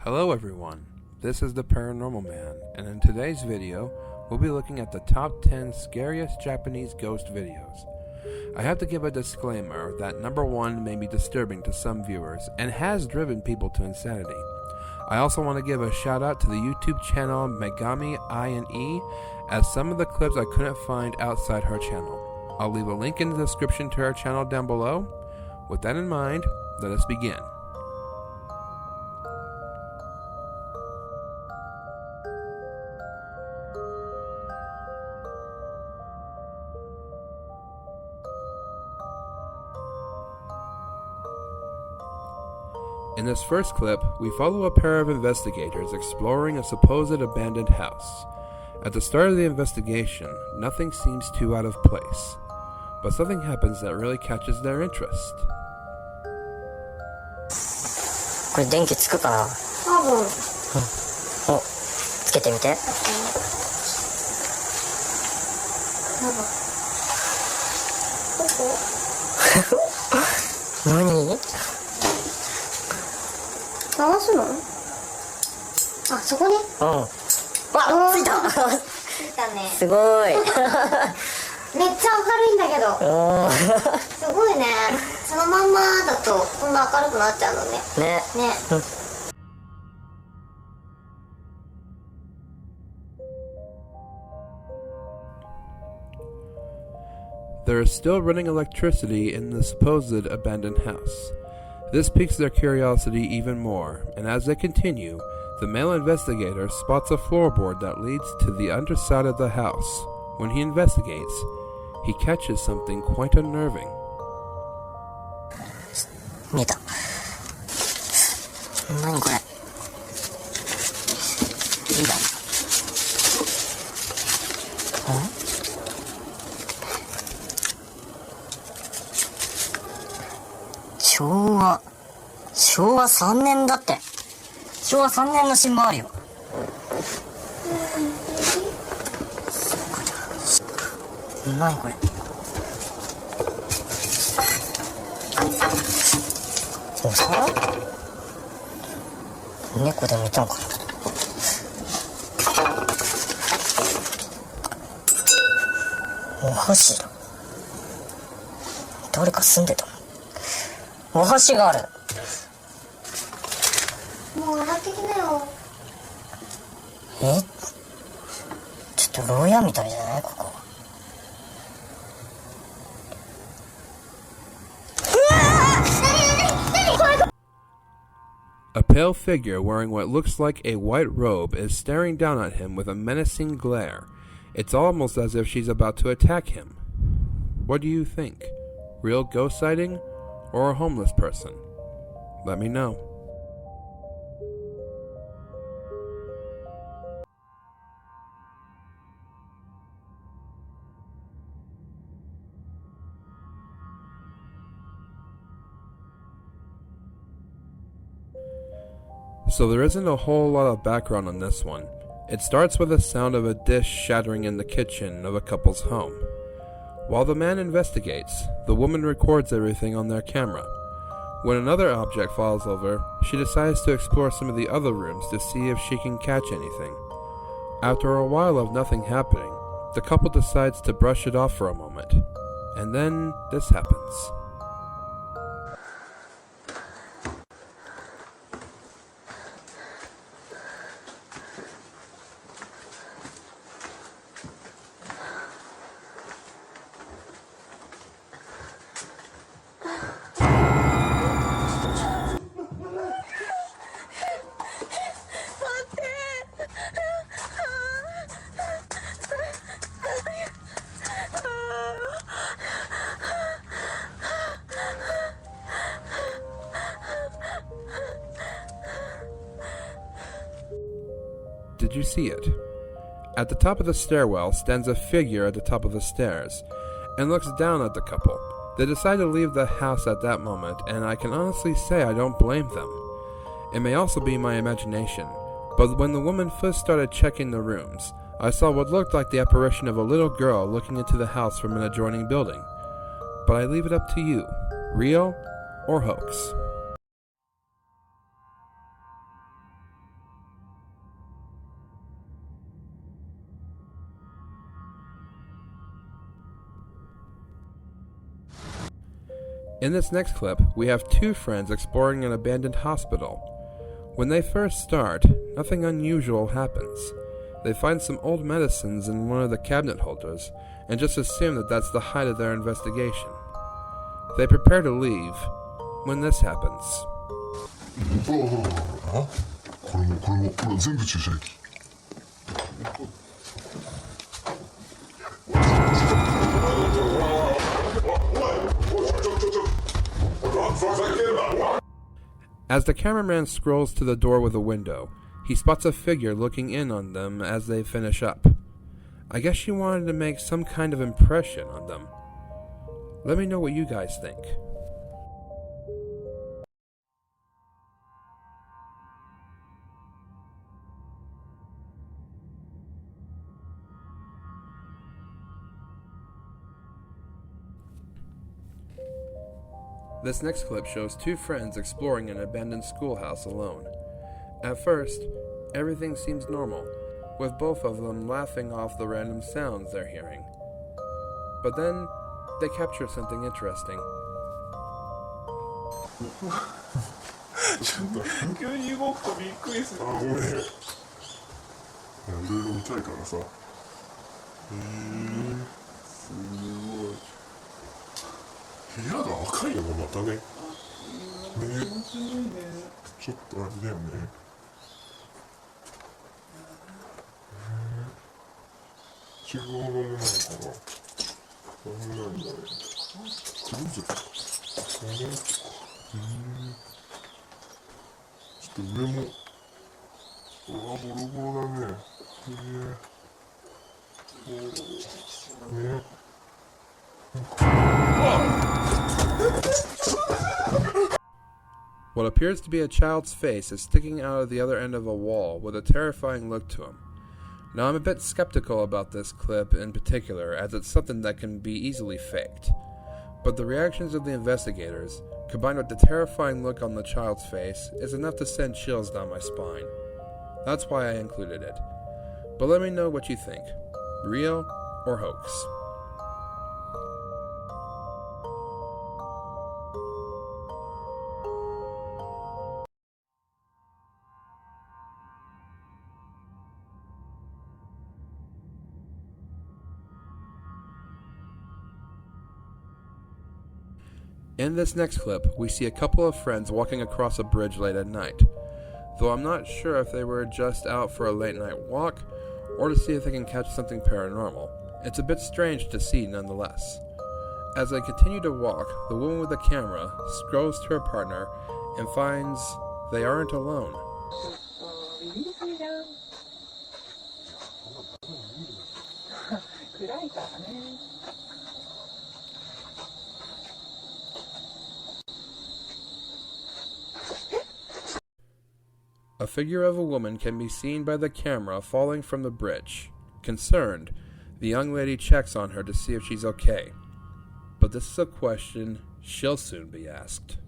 Hello everyone, this is the Paranormal Man, and in today's video, we'll be looking at the top 10 scariest Japanese ghost videos. I have to give a disclaimer that number 1 may be disturbing to some viewers, and has driven people to insanity. I also want to give a shout out to the YouTube channel Megami INE, as some of the clips I couldn't find outside her channel. I'll leave a link in the description to her channel down below. With that in mind, let us begin. In this first clip, we follow a pair of investigators exploring a supposed abandoned house. At the start of the investigation, nothing seems too out of place, but something happens that really catches their interest. これ電気つくかな？多分。お、つけてみて。何？回すの？あ、そこね。うん。わ、ついた。ついたね。すごい。めっちゃ明るいんだけど。すごいね。そのまんまだとこんな明るくなっちゃうのね。ね。ね。There is still running electricity in the supposed abandoned house. This piques their curiosity even more, and as they continue, the male investigator spots a floorboard that leads to the underside of the house. When he investigates, he catches something quite unnerving. 見えた。何これ？いいだ。昭和3年だって。昭和3年の新聞あるよ。何これ？お皿？猫でもいたのかな。お箸だ。誰か住んでたの？お箸がある。もう洗ってきなよ。ちょっと牢屋みたいじゃないここ。A pale figure wearing what looks like a white robe is staring down at him with a menacing glare. It's almost as if she's about to attack him. What do you think? Real ghost sighting or a homeless person? Let me know. So there isn't a whole lot of background on this one. It starts with the sound of a dish shattering in the kitchen of a couple's home. While the man investigates, the woman records everything on their camera. When another object falls over, she decides to explore some of the other rooms to see if she can catch anything. After a while of nothing happening, the couple decides to brush it off for a moment. And then this happens. Did you see it? At the top of the stairwell stands a figure at the top of the stairs, and looks down at the couple. They decide to leave the house at that moment, and I can honestly say I don't blame them. It may also be my imagination, but when the woman first started checking the rooms, I saw what looked like the apparition of a little girl looking into the house from an adjoining building. But I leave it up to you, real or hoax. In this next clip, we have two friends exploring an abandoned hospital. When they first start, nothing unusual happens. They find some old medicines in one of the cabinet holders and just assume that that's the height of their investigation. They prepare to leave when this happens. これも全部注射液。As the cameraman scrolls to the door with a window, he spots a figure looking in on them as they finish up. I guess she wanted to make some kind of impression on them. Let me know what you guys think. This next clip shows two friends exploring an abandoned schoolhouse alone. At first, everything seems normal, with both of them laughing off the random sounds they're hearing. But then, they capture something interesting. ちょっと急に動くとびっくりする。あ、ごめん。いろいろ見たいからさ。すごい。部屋が赤いのがまたね。ちょっとあれだよね。違うものなのかな。なんだろう。クローゼット。ちょっと上も。うわ、ボロボロだね。ね。What appears to be a child's face is sticking out of the other end of a wall with a terrifying look to him. Now, I'm a bit skeptical about this clip in particular, as it's something that can be easily faked. But the reactions of the investigators, combined with the terrifying look on the child's face, is enough to send chills down my spine. That's why I included it. But let me know what you think. Real or hoax? In this next clip, we see a couple of friends walking across a bridge late at night, though I'm not sure if they were just out for a late night walk or to see if they can catch something paranormal. It's a bit strange to see nonetheless. As they continue to walk, the woman with the camera scrolls to her partner and finds they aren't alone. A figure of a woman can be seen by the camera falling from the bridge. Concerned, the young lady checks on her to see if she's okay. But this is a question she'll soon be asked.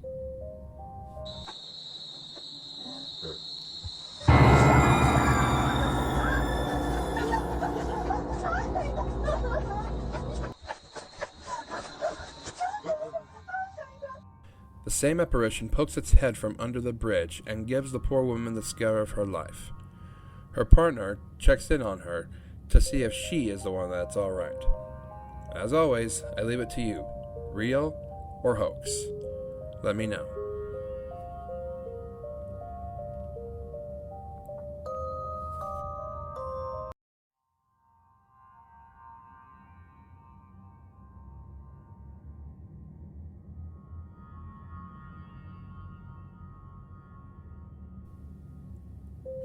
The same apparition pokes its head from under the bridge and gives the poor woman the scare of her life. Her partner checks in on her to see if she is the one that's alright. As always, I leave it to you. Real or hoax? Let me know.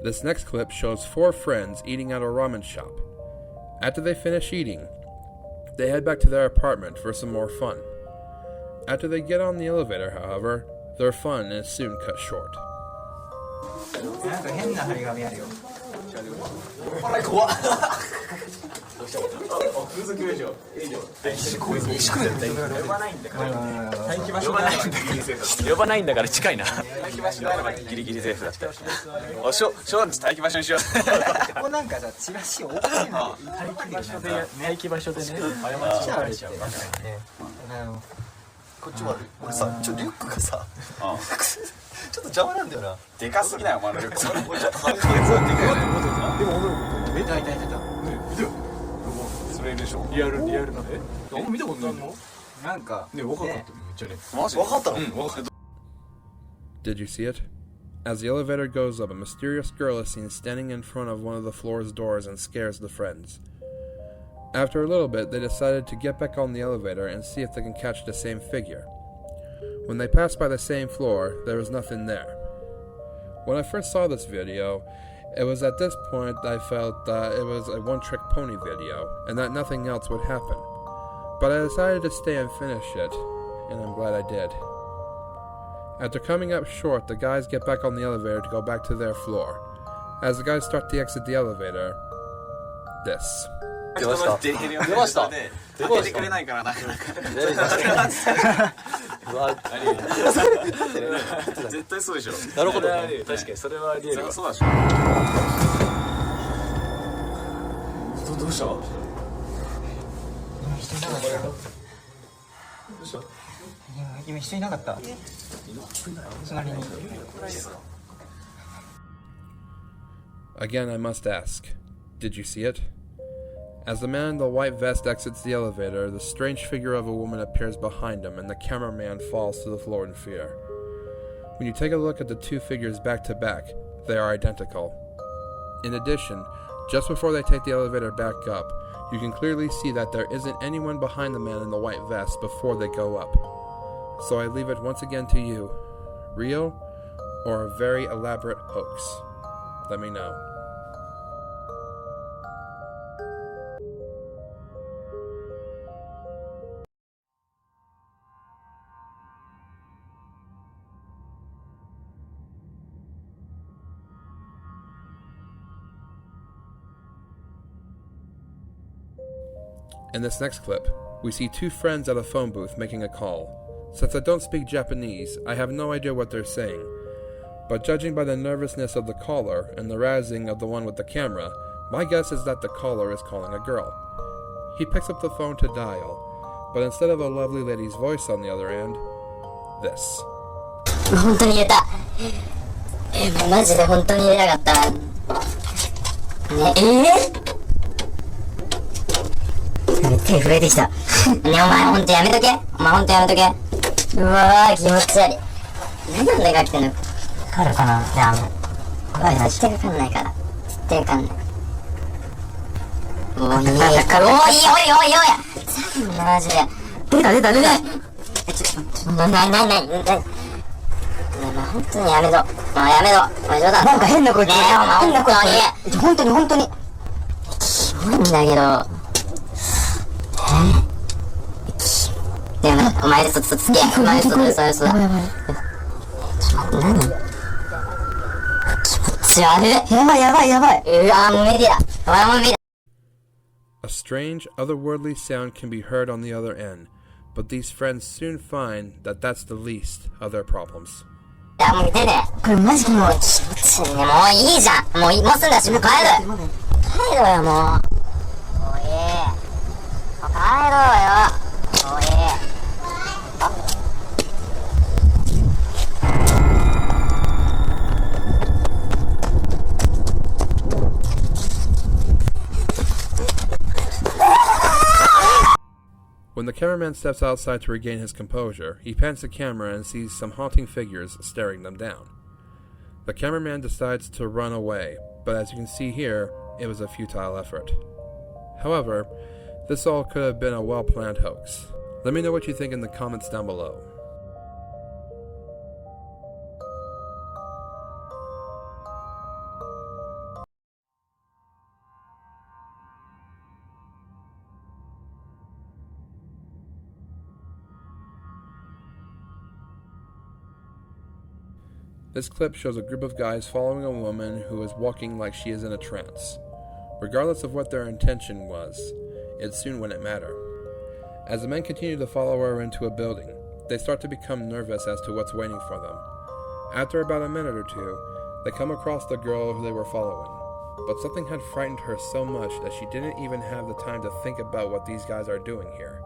This next clip shows four friends eating at a ramen shop. After they finish eating, they head back to their apartment for some more fun. After they get on the elevator, however, their fun is soon cut short. なんか変な張り紙あるよ。あれ怖っ。風俗以上。呼ばないんだから。待機場所呼ばないんだから近いな。待機場所ならギリギリセーフだった。おしょ待機場所にしよう。ここなんかさチラシ多いな。待機場所でね。過ちあるって。こっち悪い。俺さ、リュックがさ、ちょっと邪魔なんだよな。でかすぎないお前のリュック。俺ちょっと離れてる。でも俺、出た。それでしょ。リアルな。あんま見たことないの？なんかね、分かっためっちゃね。マジ？分かったの？分かった。 Did you see it? As the elevator goes up, a mysterious girl is seen standing in front of one of the floor's doors and scares the friends. After a little bit, they decided to get back on the elevator and see if they can catch the same figure. When they passed by the same floor, there was nothing there. When I first saw this video, it was at this point I felt that it was a one-trick pony video, and that nothing else would happen. But I decided to stay and finish it, and I'm glad I did. After coming up short, the guys get back on the elevator to go back to their floor. As the guys start to exit the elevator, this. 出ました。開けてくれないからな。絶対そうでしょ。なるほど。確かにそれはリアル。そうでしょ。どうした？今人いなかった。隣に。 Again, I must ask, did you see it? As the man in the white vest exits the elevator, the strange figure of a woman appears behind him, and the cameraman falls to the floor in fear. When you take a look at the two figures back to back, they are identical. In addition, just before they take the elevator back up, you can clearly see that there isn't anyone behind the man in the white vest before they go up. So I leave it once again to you. Real or a very elaborate hoax? Let me know. In this next clip, we see two friends at a phone booth making a call. Since I don't speak Japanese, I have no idea what they're saying. But judging by the nervousness of the caller and the razzing of the one with the camera, my guess is that the caller is calling a girl. He picks up the phone to dial, but instead of a lovely lady's voice on the other end, this. 本当に入れた。マジで本当に入れなかった。ね、手震えてきた。ね、お前ほんとやめとけ。お前ほんとやめとけ。うわー、気持ち悪い。何なんだか来てんの。かるかな。じゃあ絶対かかんないから。絶対かかんない。おい、いい、おい、おい、おい。マジで。出た。な、本当にやめろ。やめろ。お前冗談。なんか変な声聞こえた。変な声。本当に。キモいんだけど。でも、お前嘘つけ。お前嘘だ。何？気持ち悪い。やばい。うわー、もう無理だ。お前も無理だ。A strange, otherworldly sound can be heard on the other end, but these friends soon find that that's the least of their problems. いや、もう出て。これマジもう気持ち悪いね。もういいじゃん。もうすんだし、もう帰るよ、もう。もういい。帰ろうよ。もういい。When the cameraman steps outside to regain his composure, he pans the camera and sees some haunting figures staring them down. The cameraman decides to run away, but as you can see here, it was a futile effort. However, this all could have been a well-planned hoax. Let me know what you think in the comments down below. This clip shows a group of guys following a woman who is walking like she is in a trance. Regardless of what their intention was, it soon wouldn't matter. As the men continue to follow her into a building, they start to become nervous as to what's waiting for them. After about a minute or two, they come across the girl who they were following, but something had frightened her so much that she didn't even have the time to think about what these guys are doing here.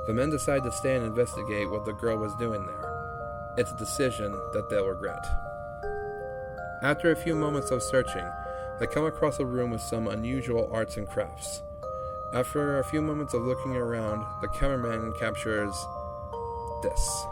The men decide to stay and investigate what the girl was doing there. It's a decision that they'll regret. After a few moments of searching, they come across a room with some unusual arts and crafts. After a few moments of looking around, the cameraman captures this.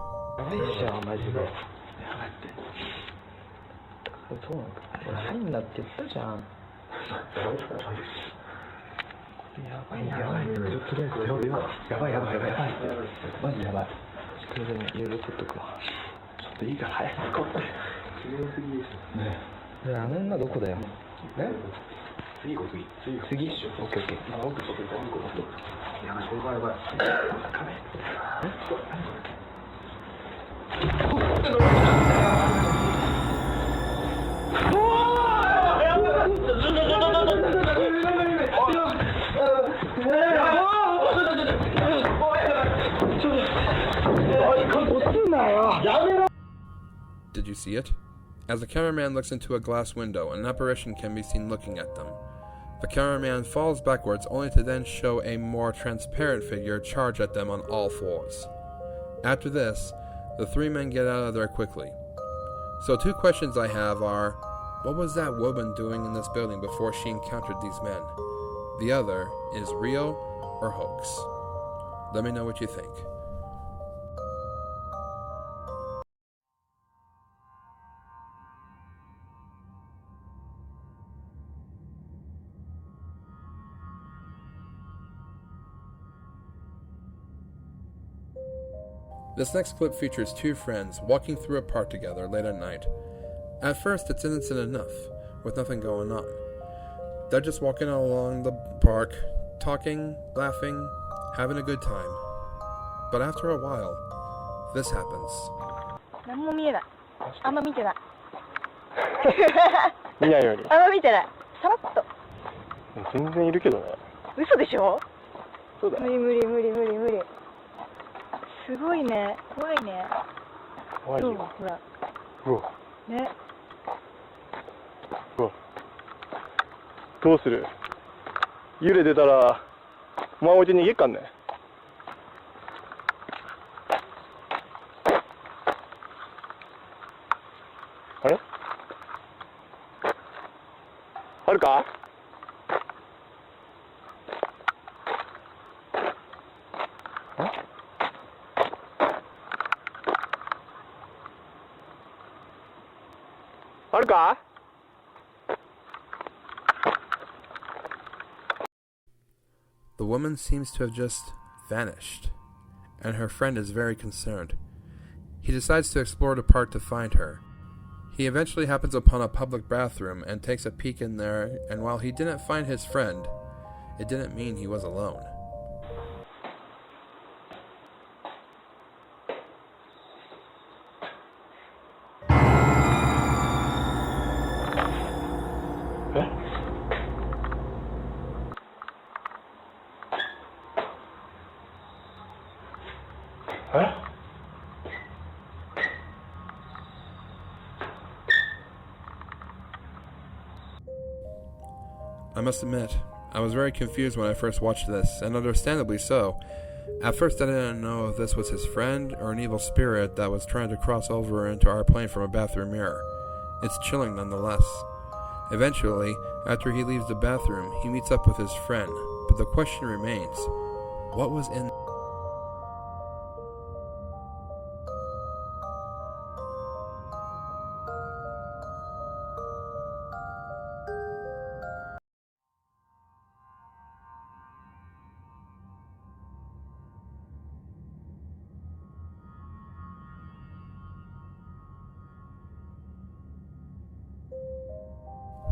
Did you see it? As the cameraman looks into a glass window, an apparition can be seen looking at them. The cameraman falls backwards only to then show a more transparent figure charge at them on all fours. After this, the three men get out of there quickly. So 2 questions I have are, what was that woman doing in this building before she encountered these men? The other is real or hoax? Let me know what you think. This next clip features 2 friends walking through a park together late at night. At first, it's innocent enough, with nothing going on. They're just walking along the park, talking, laughing, having a good time. But after a while, this happens. 何も見えない。あんま見てない。見ないように。あんま見てない。さらっと。全然いるけどね。嘘でしょ？そうだよ。無理無理無理無理無理。すごいね。怖いね。怖いよ。ほら。うわ。ね。うわ。どうする？幽霊出たら、お前置いて逃げっかんね。あれ？あるか？あるか？The woman seems to have just vanished, and her friend is very concerned. He decides to explore the park to find her. He eventually happens upon a public bathroom and takes a peek in there, and while he didn't find his friend, it didn't mean he was alone. I must admit, I was very confused when I first watched this, and understandably so. At first I didn't know if this was his friend or an evil spirit that was trying to cross over into our plane from a bathroom mirror. It's chilling nonetheless. Eventually, after he leaves the bathroom, he meets up with his friend, but the question remains, what was in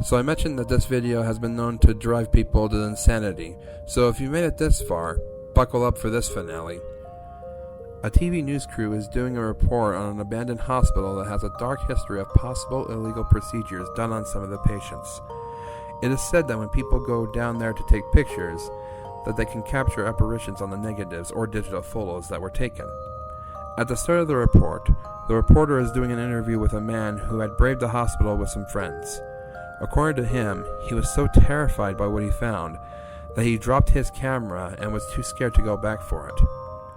So I mentioned that this video has been known to drive people to insanity, so if you made it this far, buckle up for this finale. A TV news crew is doing a report on an abandoned hospital that has a dark history of possible illegal procedures done on some of the patients. It is said that when people go down there to take pictures, that they can capture apparitions on the negatives or digital photos that were taken. At the start of the report, the reporter is doing an interview with a man who had braved the hospital with some friends. According to him, he was so terrified by what he found that he dropped his camera and was too scared to go back for it.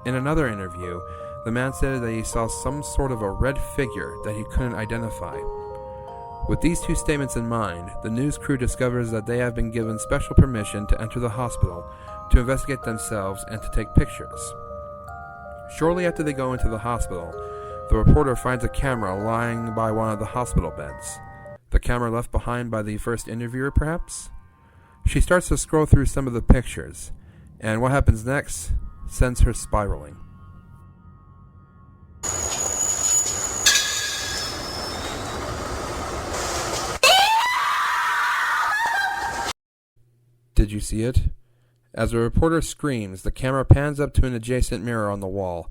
In another interview, the man said that he saw some sort of a red figure that he couldn't identify. With these two statements in mind, the news crew discovers that they have been given special permission to enter the hospital to investigate themselves and to take pictures. Shortly after they go into the hospital, the reporter finds a camera lying by one of the hospital beds. The camera left behind by the first interviewer, perhaps? She starts to scroll through some of the pictures, and what happens next sends her spiraling. Did you see it? As the reporter screams, the camera pans up to an adjacent mirror on the wall,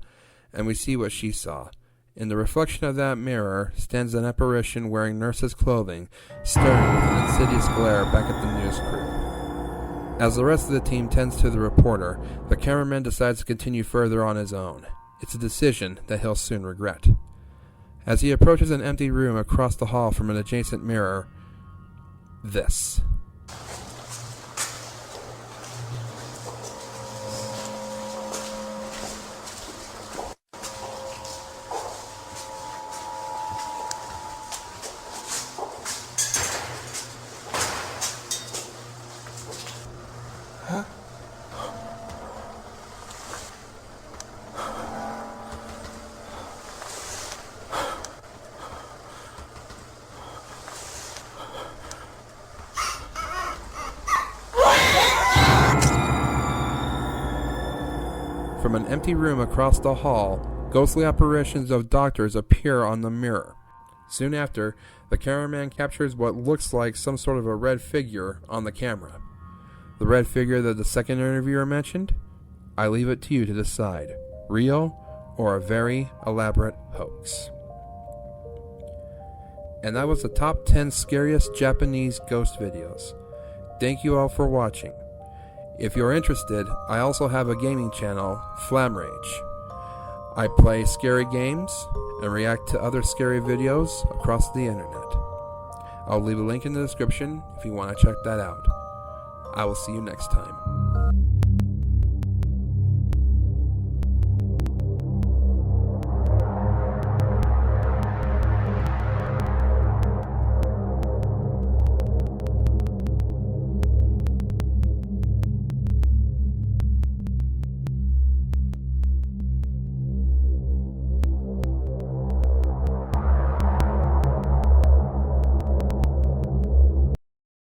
and we see what she saw. In the reflection of that mirror stands an apparition wearing nurse's clothing, staring with an insidious glare back at the news crew. As the rest of the team tends to the reporter, the cameraman decides to continue further on his own. It's a decision that he'll soon regret. As he approaches an empty room across the hall from an adjacent mirror, this. From an empty room across the hall, ghostly apparitions of doctors appear on the mirror. Soon after, the cameraman captures what looks like some sort of a red figure on the camera. The red figure that the second interviewer mentioned? I leave it to you to decide, real or a very elaborate hoax. And that was the top 10 scariest Japanese ghost videos. Thank you all for watching. If you're interested, I also have a gaming channel, Flam Rage. I play scary games and react to other scary videos across the internet. I'll leave a link in the description if you want to check that out. I will see you next time.